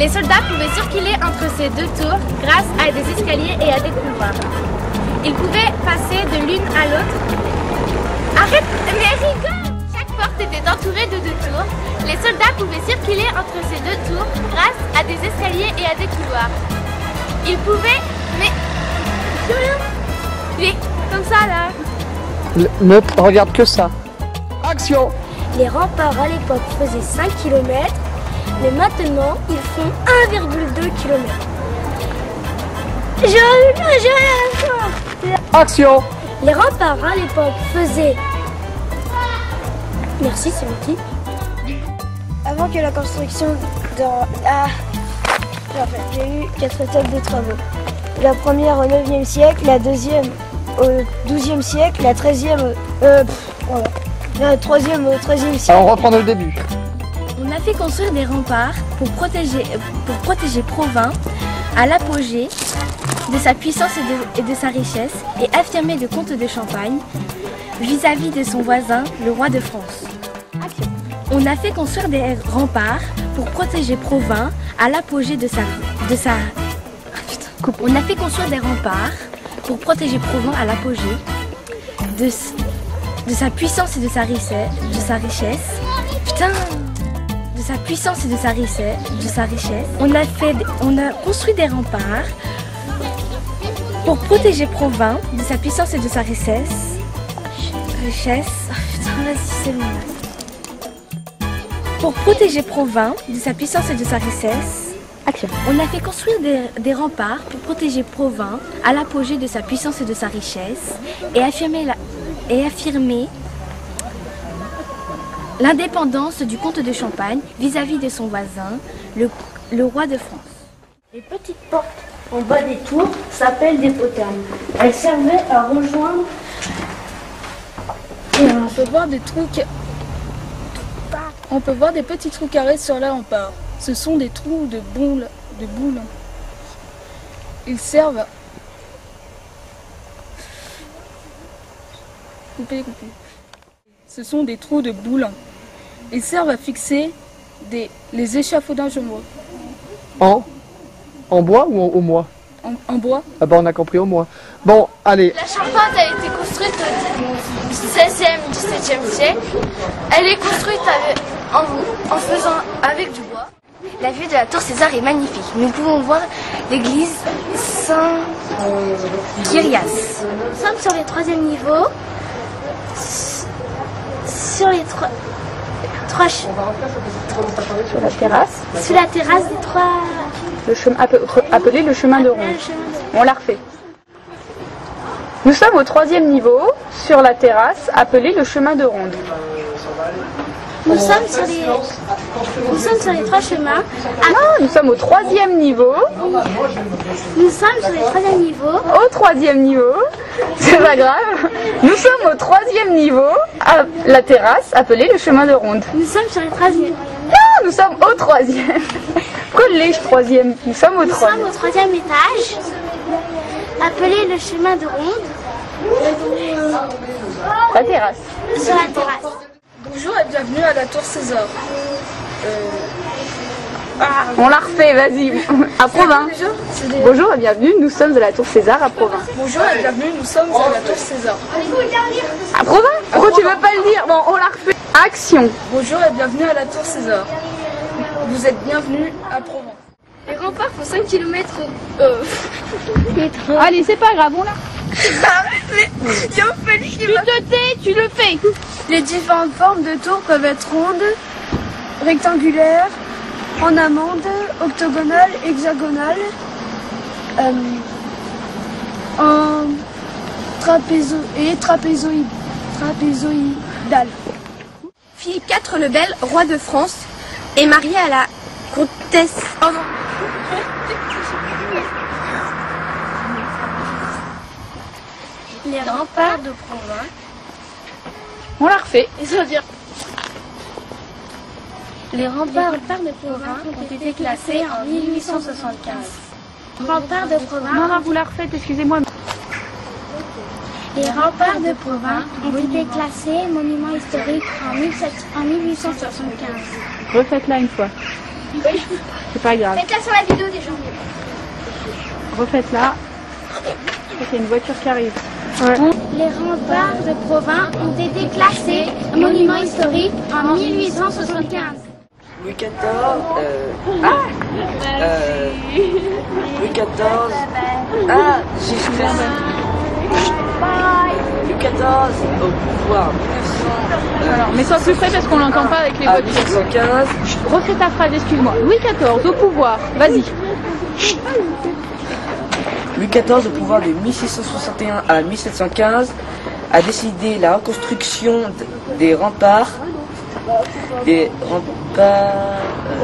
Les soldats pouvaient circuler entre ces deux tours grâce à des escaliers et à des couloirs. Ils pouvaient passer de l'une à l'autre. Arrête, mais rigole! Chaque porte était entourée de deux tours. Les soldats pouvaient circuler entre ces deux tours grâce à des escaliers et à des couloirs. Ils pouvaient... Mais comme ça là. Ne regarde que ça. Action! Les remparts à l'époque faisaient 5 km, mais maintenant ils font 1,2 km. Action! Les remparts à l'époque faisaient... Merci, c'est gentil. Avant que la construction de... il y a eu 4 étapes de travaux. La première au 9e siècle, la deuxième au 12e siècle, la 13e... La troisième au 13e siècle. Alors on reprend le début. On a fait construire des remparts pour protéger Provins à l'apogée de sa puissance et de sa richesse et affirmer le comte de Champagne vis-à-vis de son voisin, le roi de France. On a fait construire des remparts pour protéger Provins à l'apogée de sa... On a fait construire des remparts pour protéger Provins à l'apogée de sa puissance et de sa richesse. Putain, de sa puissance et de sa richesse. On a construit des remparts pour protéger Provins de sa puissance et de sa richesse. Putain, vas-y, c'est bon. Pour protéger Provins de sa puissance et de sa richesse. Action. On a fait construire des remparts pour protéger Provins à l'apogée de sa puissance et de sa richesse et affirmer l'indépendance du comte de Champagne vis-à-vis de son voisin, le roi de France. Les petites portes en bas des tours s'appellent des poternes. Elles servaient à rejoindre... On peut voir des trous On peut voir des petits trous carrés sur les remparts. Ce sont des trous de boules. Ils servent... Coupez. Ce sont des trous de boules. Ils servent à fixer les échafaudages au bois. En bois ou au mois? En bois. Ah bah on a compris au mois. Bon, allez. La charpente a été construite au XVIe, XVIIe siècle. Elle est construite en faisant avec du bois. La vue de la tour César est magnifique. Nous pouvons voir l'église Saint-Kyrias. Nous sommes sur le 3e niveau. Sur les trois sur la terrasse. Sur la terrasse des trois... Le chemin, appelé le chemin de ronde. On l'a refait. Nous sommes au 3e niveau, sur la terrasse, appelée le chemin de ronde. Nous sommes sur les 3 chemins. Non, nous sommes au 3e niveau. Nous sommes sur les 3e niveau. Au 3e niveau, c'est pas grave. Nous sommes au 3e niveau, à la terrasse, appelée le chemin de ronde. Nous sommes sur les 3e. Non, nous sommes au 3e. Collège 3e. Nous sommes au 3e. Nous sommes au 3e étage, appelé le chemin de ronde. La terrasse. Sur la terrasse. Bonjour et bienvenue à la tour César. On l'a refait, vas-y. À Provins. Bonjour et bienvenue, nous sommes à la tour César à Provins. Bonjour et bienvenue, nous sommes à la tour César. À Provins? Pourquoi tu veux pas le dire? Bon, on l'a refait. Action. Bonjour et bienvenue à la tour César. Vous êtes bienvenus à Provins. Les remparts font 5 km. Allez, c'est pas grave, on l'a. Tu le fais. Les différentes formes de tours peuvent être rondes, rectangulaires, en amande, octogonales, hexagonales, en trapézoïdales. Philippe IV le Bel, roi de France, est marié à la comtesse... Les remparts de Provins. On l'a refait. Les remparts de Provins ont été classés en 1875. Remparts de Provins. Non, vous la refaites, excusez-moi. Les remparts de Provins ont été classés monuments historiques en 1875. Refaites-la une fois. C'est pas grave. Faites-la sur la vidéo déjà. Refaites-la. Il y a une voiture qui arrive. Les remparts de Provins ont été classés monument historique en 1875. Louis XIV, Louis XIV, j'ai fait ça. Louis XIV au pouvoir 1900. Alors, mets-toi plus près parce qu'on l'entend pas avec les voitures. 1915. Refais ta phrase, excuse-moi. Louis XIV au pouvoir, vas-y. Louis XIV au pouvoir de 1661 à 1715 a décidé la reconstruction des remparts.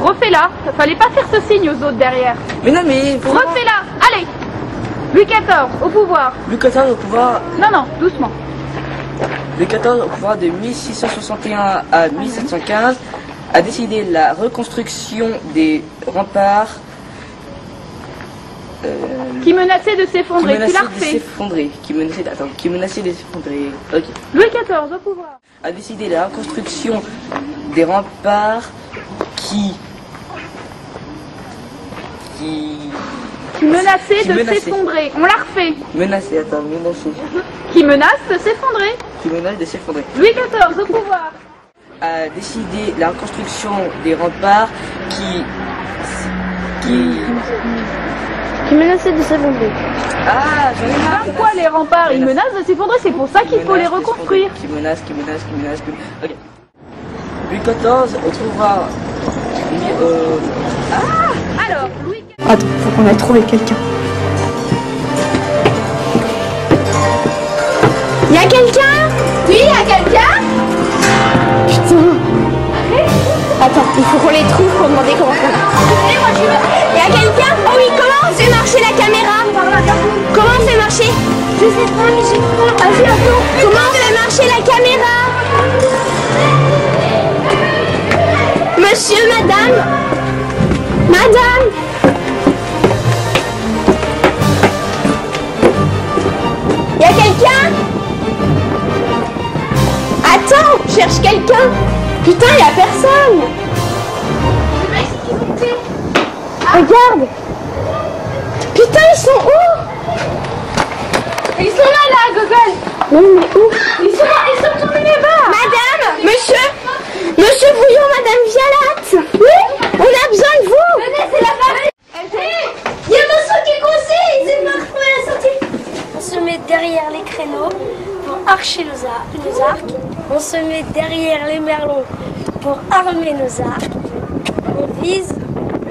Refais-la, fallait pas faire ce signe aux autres derrière. Mais non mais vraiment. Refais-la, allez. Louis XIV au pouvoir. Louis XIV au pouvoir. Non, doucement. Louis XIV au pouvoir de 1661 à 1715 a décidé la reconstruction des remparts. Qui menaçait de s'effondrer, tu la refais. Qui menaçait de s'effondrer. Ok. Louis XIV au pouvoir. A décidé la reconstruction des remparts qui menaçait de s'effondrer. On la refait. Menacé. Qui menace de s'effondrer. Qui menace de s'effondrer. Louis XIV au pouvoir. A décidé la reconstruction des remparts qui menaçait de s'effondrer. Ah, j'en ai marre. Pourquoi les remparts, ils menacent de s'effondrer, c'est pour ça qu'il faut les reconstruire. Qui menace. Ok. Louis XIV au pouvoir. Alors, Louis XIV. Attends, faut qu'on aille trouver quelqu'un. Y'a quelqu'un? Oui, il y a quelqu'un? Putain. Attends, il faut qu'on les trouve pour demander comment faire. Y'a quelqu'un? Oh oui, comment on fait marcher la caméra? Comment on fait marcher? Je sais pas, mais j'ai peur. Vas-y, attends. Comment on fait marcher la caméra? Monsieur, madame? Madame? Y'a quelqu'un? Attends, je cherche quelqu'un. Putain, y'a personne. Regarde. Putain, ils sont où? Ils sont là, Gogol. Non, mais où? Ils sont tournés là-bas. Madame, monsieur Brouillon, madame Vialat. Oui, on a besoin de vous. Venez, c'est la famille. Il y a Vincent qui est coincé. C'est Marc, la sortie. On se met derrière les créneaux pour archer nos arcs. On se met derrière les merlons pour armer nos arcs. On vise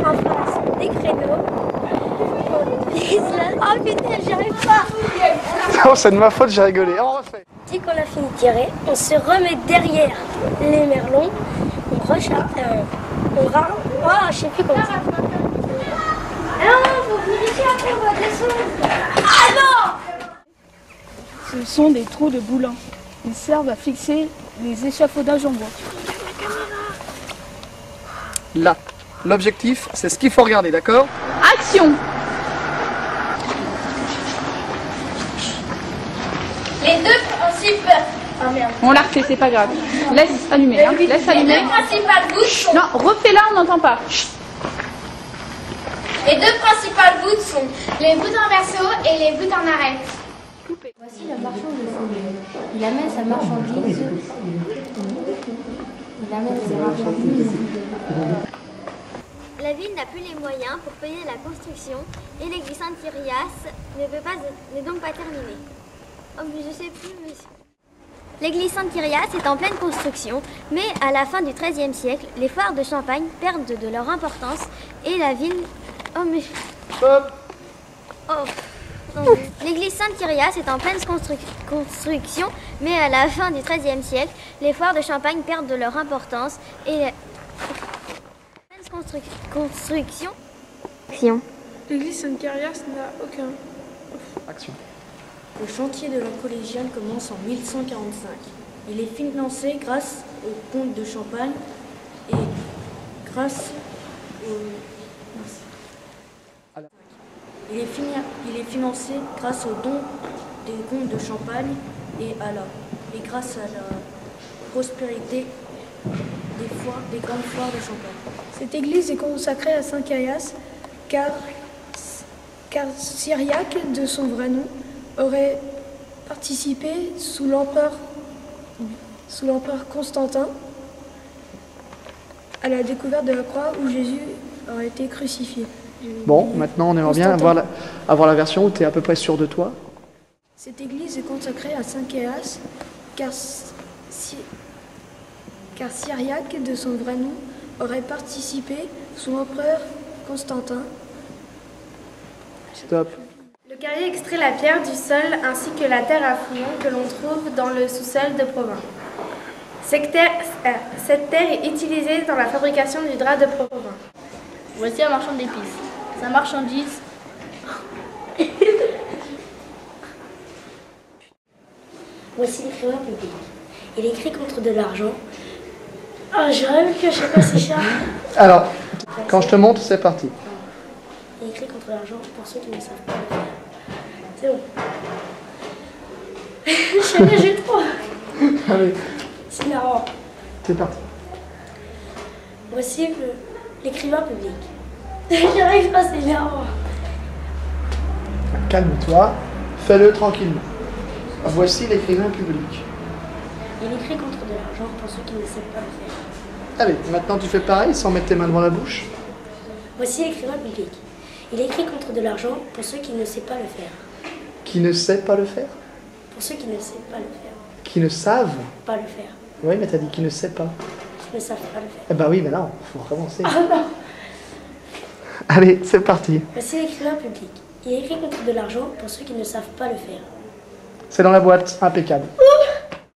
en face des créneaux. On vise là. Oh putain, j'y arrive pas. Non, c'est de ma faute, j'ai rigolé. On refait. Dès qu'on a fini de tirer, on se remet derrière les merlons. On recharge. On va. Oh, je sais plus comment ça. Non, faut vérifier après, on va descendre. Ah non! Ce sont des trous de boulins. Ils servent à fixer les échafaudages en bois. Là. L'objectif, c'est ce qu'il faut regarder, d'accord? Action! Les deux principes. Ah merde. On la refait, c'est pas grave. Laisse allumer, hein. Laisse Les allumer. deux principales voûtes sont. Non, refais-la, on n'entend pas. Les deux principales voûtes sont les voûtes en verso et les voûtes en arête. Voici le marchand de fouille. Il amène sa marchandise. La ville n'a plus les moyens pour payer la construction et l'église Saint-Kyrias n'est donc pas terminée. Oh mais je sais plus, monsieur. L'église Saint-Kyrias est en pleine construction, mais à la fin du XIIIe siècle, les foires de Champagne perdent de leur importance et la ville... Oh mais... Stop. Oh. L'église Sainte-Kyrias est en pleine construction, mais à la fin du XIIIe siècle, les foires de Champagne perdent de leur importance et construction. L'église Sainte-Kyrias n'a aucun. Action. Le chantier de la collégiale commence en 1145. Il est financé grâce au comte de Champagne et grâce au... Il est financé grâce aux dons des comtes de Champagne et grâce à la prospérité des grandes foires de Champagne. Cette église est consacrée à Saint Caius, car Cyriaque, de son vrai nom, aurait participé sous l'empereur Constantin à la découverte de la croix où Jésus aurait été crucifié. Bon, maintenant on aimerait bien avoir la version où tu es à peu près sûr de toi. Cette église est consacrée à Saint Caius, car Cyriaque, de son vrai nom, aurait participé sous l'empereur Constantin. Stop. Le carrier extrait la pierre du sol ainsi que la terre à fouillon que l'on trouve dans le sous-sol de Provins. Cette terre est utilisée dans la fabrication du drap de Provins. Voici un marchand d'épices. Sa marchandise. Voici l'écrivain public. Il écrit contre de l'argent. Ah, je rêve que je sais pas si cher. Alors, quand je te montre, c'est parti. Il écrit contre l'argent pour ceux qui ne savent pas le faire. C'est bon. Je sais, j'ai trop. Allez, C'est marrant. c'est parti. Voici l'écrivain public. J'arrive pas, c'est marrant. Calme-toi, fais-le tranquillement. Voici l'écrivain public. Il écrit contre de l'argent pour ceux qui ne savent pas le faire. Allez, maintenant tu fais pareil sans mettre tes mains devant la bouche. Voici l'écrivain public. Il écrit contre de l'argent pour ceux qui ne savent pas le faire. Qui ne sait pas le faire? Pour ceux qui ne savent pas le faire. Qui ne savent? Pas le faire. Oui, mais t'as dit qui ne sait pas. Qui ne savent pas le faire. Eh ben oui, mais non, faut recommencer. Ah non. Allez, c'est parti. Voici l'écrivain public. Il écrit contre de l'argent pour ceux qui ne savent pas le faire. C'est dans la boîte, impeccable.